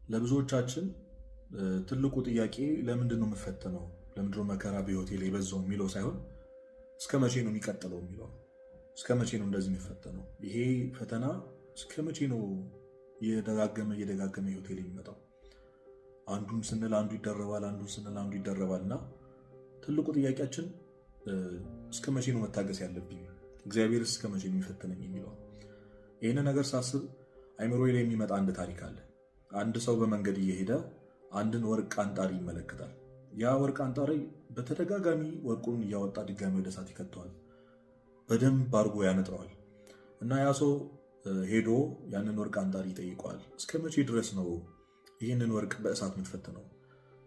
ለብዙዎቻችን ትልቁ ጥያቄ ለምንድን ነው የምፈተነው? ለምንድን ነው መከራ በህይወቴ ላይ በዛው የሚለው ሳይሆን እስከ መቼ ነው የሚቀጥለው የሚለው። እስከ መቼ ነው እንደዚህ የሚፈተነው? ይሄ ፈተና እስከ መቼ ነው እየደጋገመ ህይወቴ ላይ የሚመጣው? አንዱን ስንል አንዱ ይደረባል፣ አንዱን ስንል አንዱ ይደረባል። እና ትልቁ ጥያቄያችን እስከ መቼ ነው መታገስ ያለብኝ? እግዚአብሔር እስከ መቼ ነው የሚፈትነኝ የሚለው። ይህን ነገር ሳስብ አይምሮዬ ላይ የሚመጣ አንድ ታሪክ አለ። አንድ ሰው በመንገድ እየሄደ አንድን ወርቅ አንጣሪ ይመለከታል። ያ ወርቅ አንጣሪ በተደጋጋሚ ወርቁን እያወጣ ድጋሚ ወደ እሳት ይከተዋል፣ በደንብ አድርጎ ያነጥረዋል። እና ያ ሰው ሄዶ ያንን ወርቅ አንጣሪ ይጠይቀዋል። እስከ መቼ ድረስ ነው ይህንን ወርቅ በእሳት የምትፈትነው?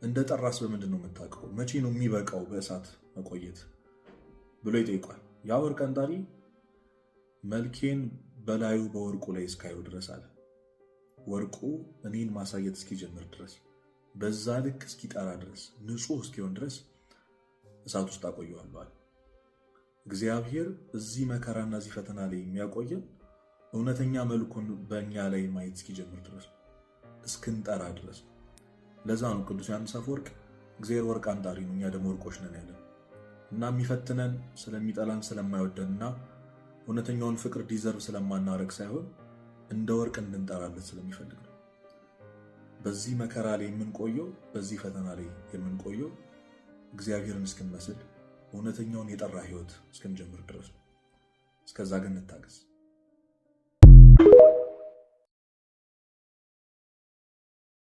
እንደ ጠራስ በምንድን ነው የምታውቀው? መቼ ነው የሚበቃው በእሳት መቆየት ብሎ ይጠይቋል። ያ ወርቅ አንጣሪ መልኬን በላዩ በወርቁ ላይ እስካየው ድረስ አለ። ወርቁ እኔን ማሳየት እስኪጀምር ድረስ፣ በዛ ልክ እስኪጠራ ድረስ፣ ንጹህ እስኪሆን ድረስ እሳት ውስጥ አቆየዋለሁ። እግዚአብሔር እዚህ መከራና እዚህ ፈተና ላይ የሚያቆየን እውነተኛ መልኩን በእኛ ላይ ማየት እስኪጀምር ድረስ፣ እስክንጠራ ድረስ። ለዛ ነው ቅዱስ ዮሐንስ አፈወርቅ እግዚአብሔር ወርቅ አንጣሪ ነው፣ እኛ ደግሞ ወርቆች ነን ያለን። እና የሚፈትነን ስለሚጠላን ስለማይወደንና እውነተኛውን ፍቅር ዲዘርቭ ስለማናረግ ሳይሆን እንደ ወርቅ እንድንጠራለት ስለሚፈልግ ነው። በዚህ መከራ ላይ የምንቆየው፣ በዚህ ፈተና ላይ የምንቆየው እግዚአብሔርን እስክንመስል እውነተኛውን የጠራ ህይወት እስክንጀምር ድረስ ነው። እስከዛ ግን እንታገስ።